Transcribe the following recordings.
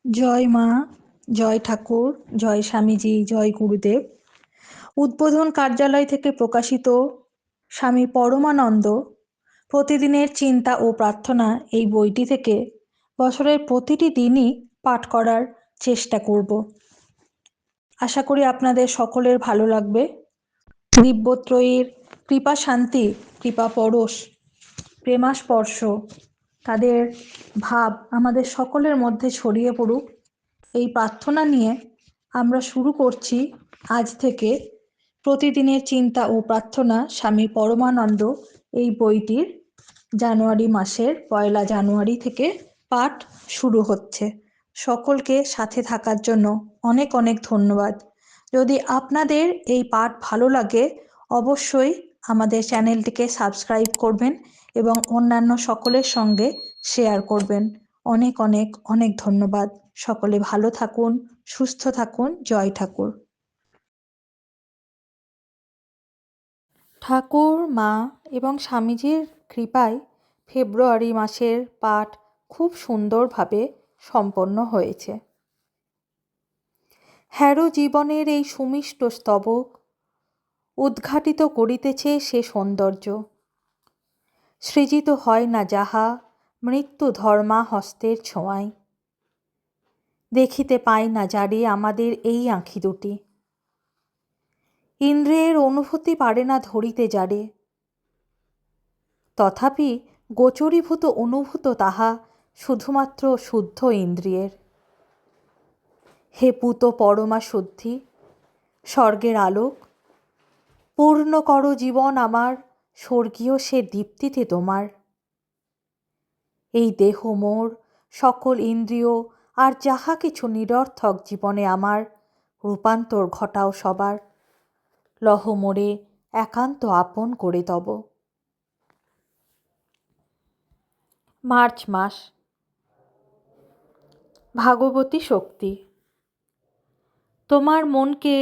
জয় মা, জয় ঠাকুর, জয় স্বামীজি, জয় গুরুদেব। উদ্বোধন কার্যালয় থেকে প্রকাশিত স্বামী পরমানন্দ প্রতিদিনের চিন্তা ও প্রার্থনা এই বইটি থেকে বছরের প্রতিটি দিনই পাঠ করার চেষ্টা করব। আশা করি আপনাদের সকলের ভালো লাগবে। দিব্যত্রয়ীর কৃপা শান্তি, কৃপা পরশ, প্রেমাস্পর্শ, তাদের ভাব আমাদের সকলের মধ্যে ছড়িয়ে পড়ুক, এই প্রার্থনা নিয়ে আমরা শুরু করছি আজ থেকে প্রতিদিনের চিন্তা ও প্রার্থনা স্বামী পরমানন্দ এই বইটির জানুয়ারি মাসের 1 জানুয়ারি থেকে পাঠ শুরু হচ্ছে। সকলকে সাথে থাকার জন্য অনেক অনেক ধন্যবাদ। যদি আপনাদের এই পাঠ ভালো লাগে অবশ্যই আমাদের চ্যানেলটিকে সাবস্ক্রাইব করবেন এবং অন্যান্য সকলের সঙ্গে শেয়ার করবেন। অনেক অনেক অনেক ধন্যবাদ। সকলে ভালো থাকুন, সুস্থ থাকুন। জয় ঠাকুর। ঠাকুর, মা এবং স্বামীজির কৃপায় ফেব্রুয়ারি মাসের পাঠ খুব সুন্দরভাবে সম্পন্ন হয়েছে। হ্যারো জীবনের এই সুমিষ্ট স্তবক উদ্ঘাটিত করিতেছে সে সৌন্দর্য। সৃজিত হয় না যাহা মৃত্যু ধর্মা হস্তের ছোঁয়ায়। দেখিতে পাই না যারে আমাদের এই আঁখি দুটি। ইন্দ্রিয়ের অনুভূতি পারে না ধরিতে যারে, তথাপি গোচরীভূত অনুভূত তাহা শুধুমাত্র শুদ্ধ ইন্দ্রিয়ের। হে পুত পরমা শুদ্ধি, স্বর্গের আলোক, পূর্ণ কর জীবন আমার স্বর্গীয় সে দীপ্তিতে তোমার। এই দেহ মোর, সকল ইন্দ্রিয় আর যাহা কিছু নিরর্থক জীবনে আমার রূপান্তর ঘটাও সবার। লহ মোরে একান্ত আপন করে তব। মার্চ মাস। ভাগবতী শক্তি। তোমার মনকে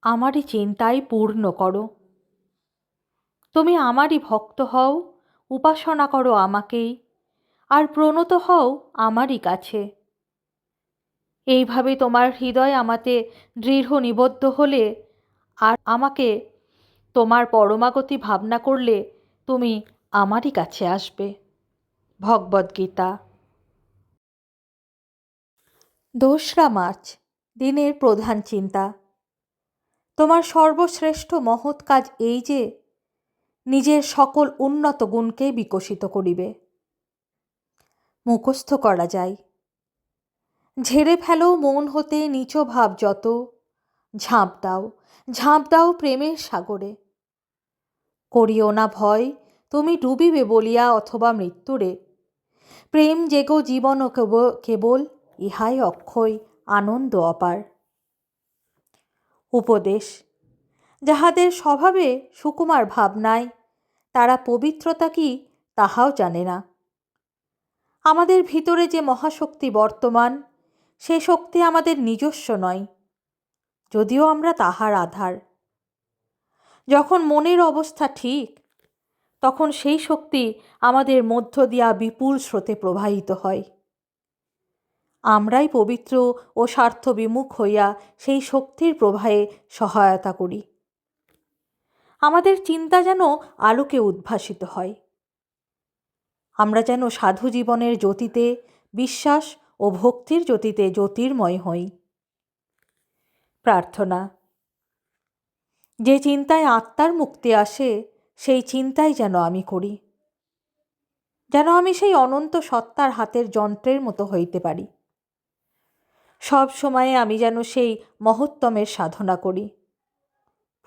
আমারই চিন্তায় পূর্ণ করো। তুমি আমারই ভক্ত হও, উপাসনা করো আমাকেই, আর প্রণত হও আমারই কাছে। এইভাবে তোমার হৃদয় আমাতে দৃঢ় নিবদ্ধ হলে আর আমাকে তোমার পরমাগতি ভাবনা করলে তুমি আমারই কাছে আসবে। ভগবদ্গীতা। 2 মার্চ। দিনের প্রধান চিন্তা। তোমার সর্বশ্রেষ্ঠ মহৎ কাজ এই যে নিজের সকল উন্নত গুণকে বিকশিত করিবে। মুখস্থ করা যায়। ঝেড়ে ফেলো মন হতে নীচ ভাব যত, ঝাঁপ দাও, ঝাঁপ দাও প্রেমের সাগরে। করিও না ভয়, তুমি ডুবিবে বলিয়া অথবা মৃত্যুরে। প্রেম জেগো জীবন কেবল, ইহাই অক্ষয় আনন্দ অপার। উপদেশ। যাহাদের স্বভাবে সুকুমার ভাব নাই, তারা পবিত্রতা কি তাহাও জানে না। আমাদের ভিতরে যে মহাশক্তি বর্তমান, সে শক্তি আমাদের নিজস্ব নয়, যদিও আমরা তাহার আধার। যখন মনের অবস্থা ঠিক, তখন সেই শক্তি আমাদের মধ্য দিয়া বিপুল স্রোতে প্রবাহিত হয়। আমরাই পবিত্র ও স্বার্থ বিমুখ হইয়া সেই শক্তির প্রবাহে সহায়তা করি। আমাদের চিন্তা যেন আলোকে উদ্ভাসিত হয়। আমরা যেন সাধু জীবনের জ্যোতিতে, বিশ্বাস ও ভক্তির জ্যোতিতে জ্যোতির্ময় হই। প্রার্থনা। যে চিন্তায় আত্মার মুক্তি আসে, সেই চিন্তাই যেন আমি করি। যেন আমি সেই অনন্ত সত্তার হাতের যন্ত্রের মতো হইতে পারি। সব সময়ে আমি যেন সেই মহত্তমের সাধনা করি।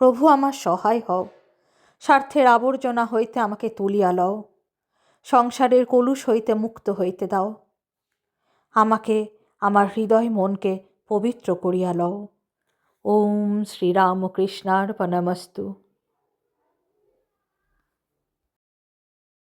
প্রভু আমার সহায় হও। স্বার্থের আবর্জনা হইতে আমাকে তুলিয়া লও। সংসারের কলুষ হইতে মুক্ত হইতে দাও। আমাকে, আমার হৃদয় মনকে পবিত্র করিয়া লও। ওম শ্রীরামকৃষ্ণার্পণমস্তু।